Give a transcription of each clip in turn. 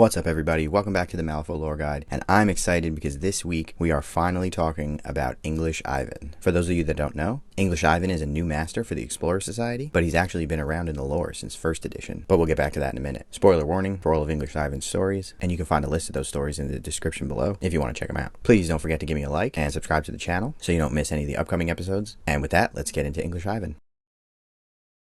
What's up everybody, welcome back to the Malifaux Lore Guide, and I'm excited because this week we are finally talking about English Ivan. For those of you that don't know, English Ivan is a new master for the Explorer Society, but he's actually been around in the lore since 1st edition, but we'll get back to that in a minute. Spoiler warning for all of English Ivan's stories, and you can find a list of those stories in the description below if you want to check them out. Please don't forget to give me a like and subscribe to the channel so you don't miss any of the upcoming episodes, and with that, let's get into English Ivan.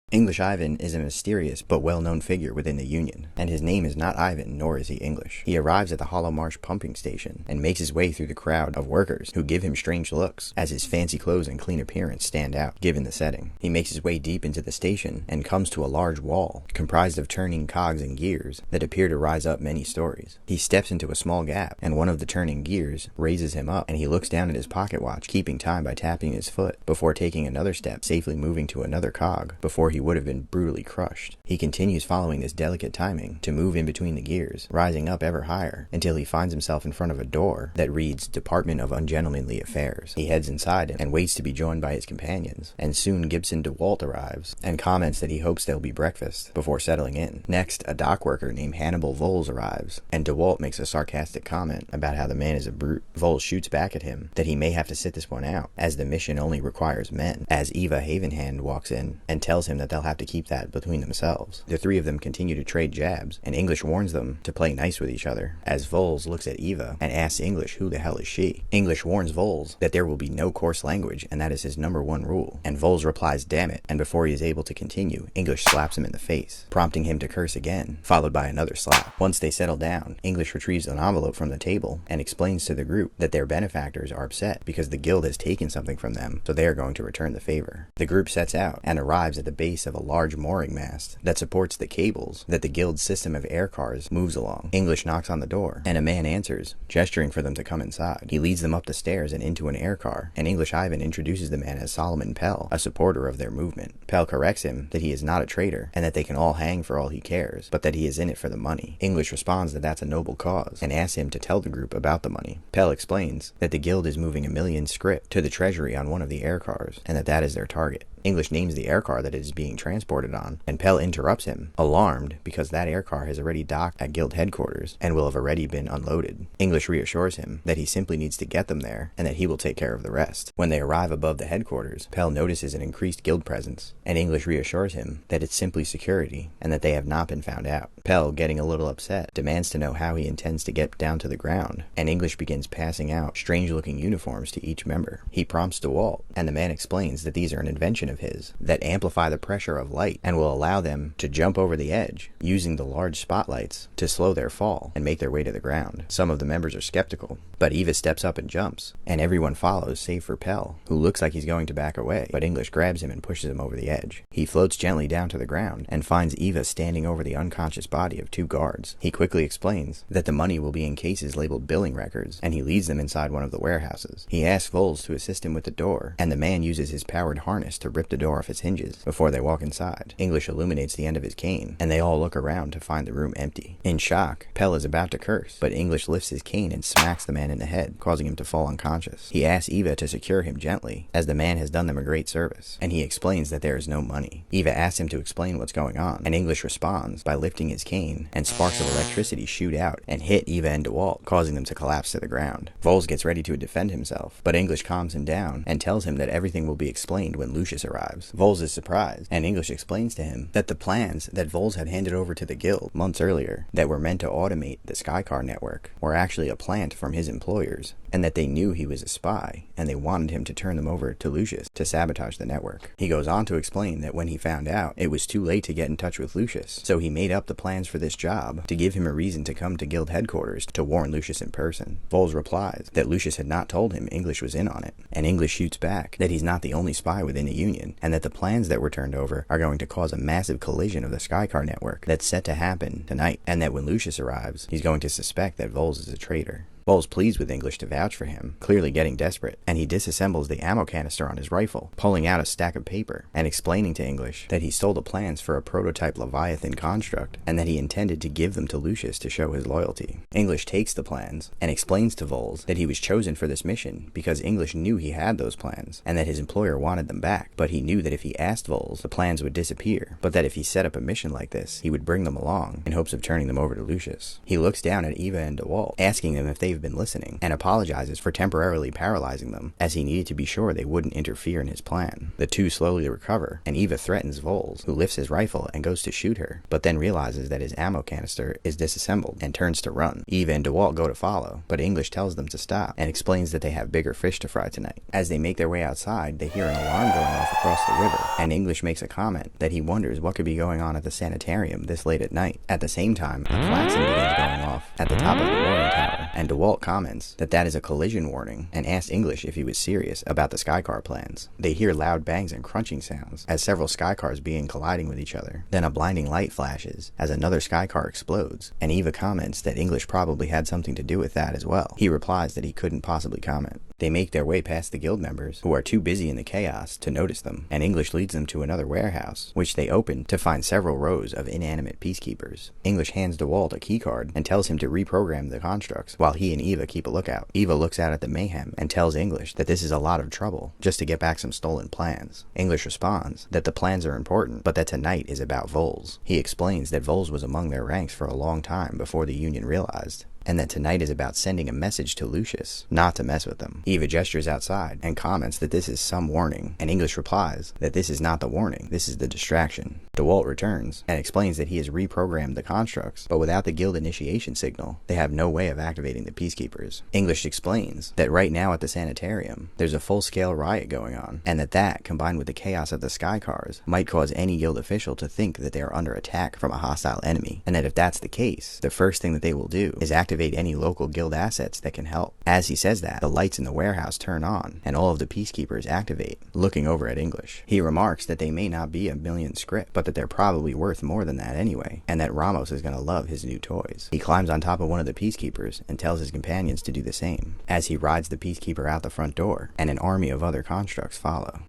English Ivan is a mysterious but well-known figure within the Union, and his name is not Ivan, nor is he English. He arrives at the Hollow Marsh pumping station and makes his way through the crowd of workers who give him strange looks, as his fancy clothes and clean appearance stand out, given the setting. He makes his way deep into the station and comes to a large wall, comprised of turning cogs and gears that appear to rise up many stories. He steps into a small gap, and one of the turning gears raises him up, and he looks down at his pocket watch, keeping time by tapping his foot, before taking another step, safely moving to another cog, before he would have been brutally crushed. He continues following this delicate timing to move in between the gears, rising up ever higher, until he finds himself in front of a door that reads Department of Ungentlemanly Affairs. He heads inside and waits to be joined by his companions, and soon Gibson DeWalt arrives and comments that he hopes there'll be breakfast before settling in. Next, a dock worker named Hannibal Voles arrives, and DeWalt makes a sarcastic comment about how the man is a brute. Voles shoots back at him that he may have to sit this one out, as the mission only requires men, as Eva Havenhand walks in and tells him that they'll have to keep that between themselves. The three of them continue to trade jabs, and English warns them to play nice with each other, as Voles looks at Eva and asks English who the hell is she. English warns Voles that there will be no coarse language, and that is his #1 rule, and Voles replies damn it, and before he is able to continue, English slaps him in the face, prompting him to curse again, followed by another slap. Once they settle down, English retrieves an envelope from the table and explains to the group that their benefactors are upset because the guild has taken something from them, so they are going to return the favor. The group sets out and arrives at the base of a large mooring mast that supports the cables that the guild's system of air cars moves along. English knocks on the door, and a man answers, gesturing for them to come inside. He leads them up the stairs and into an air car, and English Ivan introduces the man as Solomon Pell, a supporter of their movement. Pell corrects him that he is not a traitor, and that they can all hang for all he cares, but that he is in it for the money. English responds that that's a noble cause, and asks him to tell the group about the money. Pell explains that the guild is moving 1 million script to the treasury on one of the air cars, and that is their target. English names the air car that it is being transported on, and Pell interrupts him, alarmed because that air car has already docked at guild headquarters and will have already been unloaded. English reassures him that he simply needs to get them there and that he will take care of the rest. When they arrive above the headquarters, Pell notices an increased guild presence, and English reassures him that it's simply security and that they have not been found out. Pell, getting a little upset, demands to know how he intends to get down to the ground, and English begins passing out strange-looking uniforms to each member. He prompts DeWalt, and the man explains that these are an invention of his that amplify the pressure of light and will allow them to jump over the edge, using the large spotlights to slow their fall and make their way to the ground. Some of the members are skeptical, but Eva steps up and jumps, and everyone follows save for Pell, who looks like he's going to back away, but English grabs him and pushes him over the edge. He floats gently down to the ground and finds Eva standing over the unconscious body of 2 guards. He quickly explains that the money will be in cases labeled billing records, and he leads them inside one of the warehouses. He asks Voles to assist him with the door, and the man uses his powered harness to rip the door off its hinges before they walk inside. English illuminates the end of his cane, and they all look around to find the room empty. In shock, Pell is about to curse, but English lifts his cane and smacks the man in the head, causing him to fall unconscious. He asks Eva to secure him gently, as the man has done them a great service, and he explains that there is no money. Eva asks him to explain what's going on, and English responds by lifting his cane, and sparks of electricity shoot out and hit Eva and DeWalt, causing them to collapse to the ground. Voles gets ready to defend himself, but English calms him down and tells him that everything will be explained when Lucius arrives. Voles is surprised, and English explains to him that the plans that Voles had handed over to the guild months earlier that were meant to automate the Skycar network were actually a plant from his employers, and that they knew he was a spy, and they wanted him to turn them over to Lucius to sabotage the network. He goes on to explain that when he found out, it was too late to get in touch with Lucius, so he made up the plans for this job to give him a reason to come to guild headquarters to warn Lucius in person. Voles replies that Lucius had not told him English was in on it, and English shoots back that he's not the only spy within the Union, and that the plans that were turned over are going to cause a massive collision of the Skycar network that's set to happen tonight, and that when Lucius arrives, he's going to suspect that Voles is a traitor. Bull's pleased with English to vouch for him, clearly getting desperate, and he disassembles the ammo canister on his rifle, pulling out a stack of paper, and explaining to English that he stole the plans for a prototype Leviathan construct, and that he intended to give them to Lucius to show his loyalty. English takes the plans, and explains to Voles that he was chosen for this mission because English knew he had those plans, and that his employer wanted them back, but he knew that if he asked Voles, the plans would disappear, but that if he set up a mission like this, he would bring them along, in hopes of turning them over to Lucius. He looks down at Eva and DeWalt, asking them if they've been listening, and apologizes for temporarily paralyzing them, as he needed to be sure they wouldn't interfere in his plan. The two slowly recover, and Eva threatens Voles, who lifts his rifle and goes to shoot her, but then realizes that his ammo canister is disassembled, and turns to run. Eva and DeWalt go to follow, but English tells them to stop, and explains that they have bigger fish to fry tonight. As they make their way outside, they hear an alarm going off across the river, and English makes a comment that he wonders what could be going on at the sanitarium this late at night. At the same time, a klaxon begins going off at the top of the warning tower, and DeWalt comments that that is a collision warning, and asks English if he was serious about the Skycar plans. They hear loud bangs and crunching sounds, as several Skycars begin colliding with each other. Then a blinding light flashes, as another Skycar explodes, and Eva comments that English probably had something to do with that as well. He replies that he couldn't possibly comment. They make their way past the guild members, who are too busy in the chaos to notice them, and English leads them to another warehouse, which they open to find several rows of inanimate peacekeepers. English hands DeWalt a keycard and tells him to reprogram the constructs, while he and Eva keep a lookout. Eva looks out at the mayhem and tells English that this is a lot of trouble, just to get back some stolen plans. English responds that the plans are important, but that tonight is about Voles. He explains that Voles was among their ranks for a long time before the Union realized, and that tonight is about sending a message to Lucius, not to mess with them. Eva gestures outside and comments that this is some warning, and English replies that this is not the warning, this is the distraction. DeWalt returns and explains that he has reprogrammed the constructs, but without the guild initiation signal, they have no way of activating the peacekeepers. English explains that right now at the sanitarium, there's a full-scale riot going on, and that, combined with the chaos of the Skycars, might cause any guild official to think that they are under attack from a hostile enemy, and that if that's the case, the first thing that they will do is activate any local guild assets that can help. As he says that, the lights in the warehouse turn on, and all of the peacekeepers activate, looking over at English. He remarks that they may not be a million script, but that they're probably worth more than that anyway, and that Ramos is going to love his new toys. He climbs on top of one of the peacekeepers and tells his companions to do the same, as he rides the peacekeeper out the front door, and an army of other constructs follow.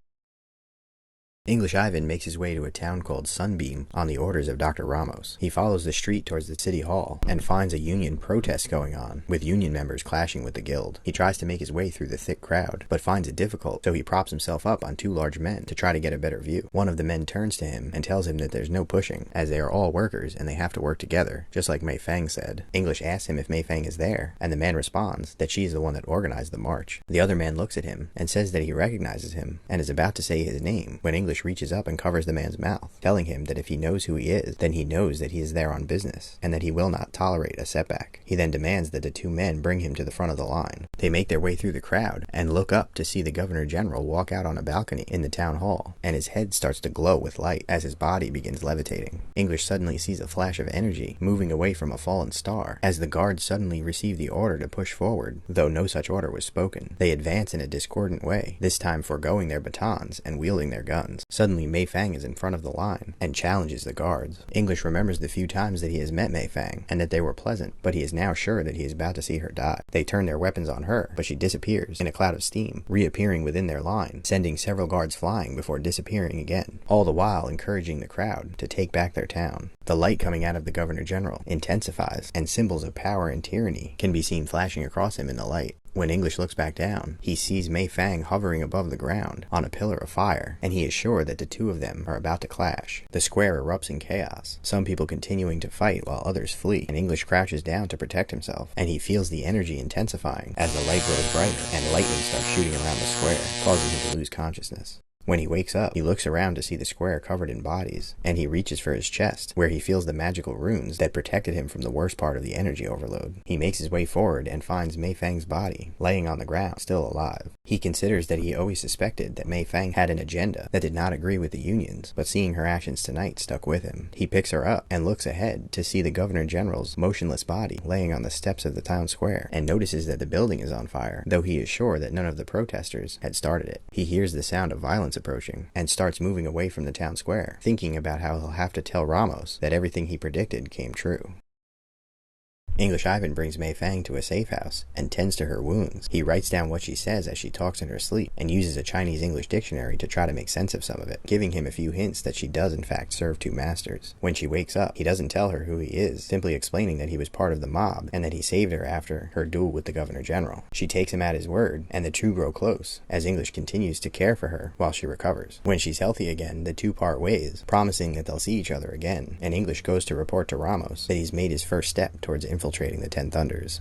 English Ivan makes his way to a town called Sunbeam on the orders of Dr. Ramos. He follows the street towards the city hall and finds a union protest going on, with union members clashing with the guild. He tries to make his way through the thick crowd, but finds it difficult, so he props himself up on two large men to try to get a better view. One of the men turns to him and tells him that there's no pushing, as they are all workers and they have to work together, just like Mei Fang said. English asks him if Mei Fang is there, and the man responds that she is the one that organized the march. The other man looks at him and says that he recognizes him, and is about to say his name when English reaches up and covers the man's mouth, telling him that if he knows who he is, then he knows that he is there on business, and that he will not tolerate a setback. He then demands that the two men bring him to the front of the line. They make their way through the crowd, and look up to see the Governor General walk out on a balcony in the town hall, and his head starts to glow with light as his body begins levitating. English suddenly sees a flash of energy moving away from a fallen star, as the guards suddenly receive the order to push forward, though no such order was spoken. They advance in a discordant way, this time foregoing their batons and wielding their guns. Suddenly Mei Fang is in front of the line, and challenges the guards. English remembers the few times that he has met Mei Fang, and that they were pleasant, but he is now sure that he is about to see her die. They turn their weapons on her, but she disappears in a cloud of steam, reappearing within their line, sending several guards flying before disappearing again, all the while encouraging the crowd to take back their town. The light coming out of the Governor General intensifies, and symbols of power and tyranny can be seen flashing across him in the light. When English looks back down, he sees Mei Fang hovering above the ground on a pillar of fire, and he is sure that the two of them are about to clash. The square erupts in chaos, some people continuing to fight while others flee, and English crouches down to protect himself, and he feels the energy intensifying as the light grows brighter, and lightning starts shooting around the square, causing him to lose consciousness. When he wakes up, he looks around to see the square covered in bodies, and he reaches for his chest, where he feels the magical runes that protected him from the worst part of the energy overload. He makes his way forward and finds Mei Fang's body, laying on the ground, still alive. He considers that he always suspected that Mei Fang had an agenda that did not agree with the unions, but seeing her actions tonight stuck with him. He picks her up and looks ahead to see the Governor General's motionless body laying on the steps of the town square, and notices that the building is on fire, though he is sure that none of the protesters had started it. He hears the sound of violence approaching, and starts moving away from the town square, thinking about how he'll have to tell Ramos that everything he predicted came true. English Ivan brings Mei Fang to a safe house and tends to her wounds. He writes down what she says as she talks in her sleep and uses a Chinese-English dictionary to try to make sense of some of it, giving him a few hints that she does in fact serve two masters. When she wakes up, he doesn't tell her who he is, simply explaining that he was part of the mob and that he saved her after her duel with the Governor General. She takes him at his word, and the two grow close, as English continues to care for her while she recovers. When she's healthy again, the two part ways, promising that they'll see each other again, and English goes to report to Ramos that he's made his first step towards infiltrating the 10 Thunders.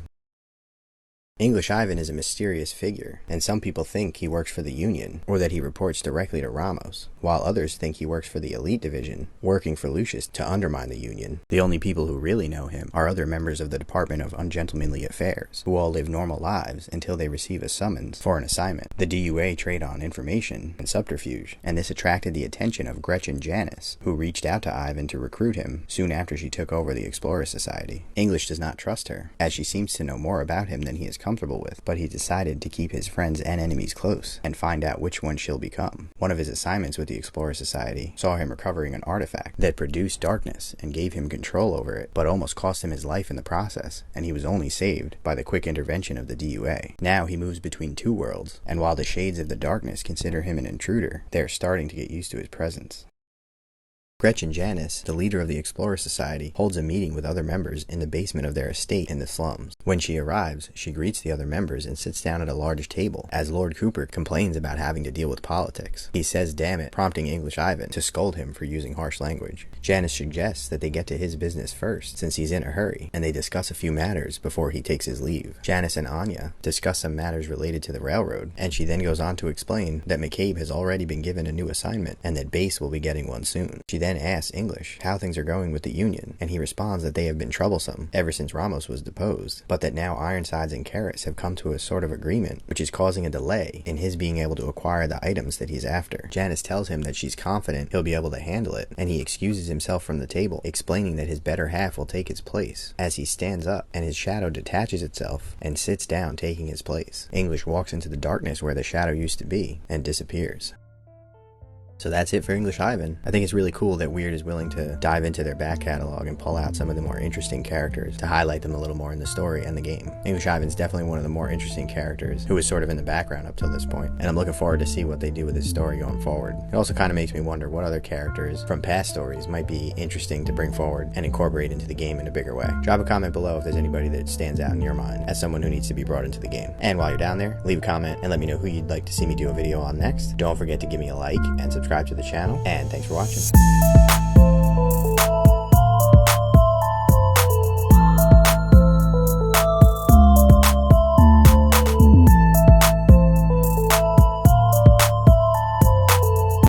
English Ivan is a mysterious figure, and some people think he works for the Union, or that he reports directly to Ramos, while others think he works for the Elite Division, working for Lucius to undermine the Union. The only people who really know him are other members of the Department of Ungentlemanly Affairs, who all live normal lives until they receive a summons for an assignment. The DUA trade on information and subterfuge, and this attracted the attention of Gretchen Janis, who reached out to Ivan to recruit him soon after she took over the Explorer Society. English does not trust her, as she seems to know more about him than he is comfortable with, but he decided to keep his friends and enemies close and find out which one she'll become. One of his assignments with the Explorer Society saw him recovering an artifact that produced darkness and gave him control over it, but almost cost him his life in the process, and he was only saved by the quick intervention of the DUA. Now he moves between two worlds, and while the shades of the darkness consider him an intruder, they are starting to get used to his presence. Gretchen Janis, the leader of the Explorer Society, holds a meeting with other members in the basement of their estate in the slums. When she arrives, she greets the other members and sits down at a large table, as Lord Cooper complains about having to deal with politics. He says damn it, prompting English Ivan to scold him for using harsh language. Janis suggests that they get to his business first, since he's in a hurry, and they discuss a few matters before he takes his leave. Janis and Anya discuss some matters related to the railroad, and she then goes on to explain that McCabe has already been given a new assignment, and that Base will be getting one soon. She then asks English how things are going with the Union, and he responds that they have been troublesome ever since Ramos was deposed, but that now Ironsides and Carrots have come to a sort of agreement, which is causing a delay in his being able to acquire the items that he's after. Janis tells him that she's confident he'll be able to handle it, and he excuses himself from the table, explaining that his better half will take his place, as he stands up and his shadow detaches itself and sits down, taking his place. English walks into the darkness where the shadow used to be and disappears. So that's it for English Ivan. I think it's really cool that Weird is willing to dive into their back catalog and pull out some of the more interesting characters to highlight them a little more in the story and the game. English Ivan's definitely one of the more interesting characters who is sort of in the background up till this point, and I'm looking forward to see what they do with his story going forward. It also kind of makes me wonder what other characters from past stories might be interesting to bring forward and incorporate into the game in a bigger way. Drop a comment below if there's anybody that stands out in your mind as someone who needs to be brought into the game. And while you're down there, leave a comment and let me know who you'd like to see me do a video on next. Don't forget to give me a like and subscribe to the channel, and thanks for watching.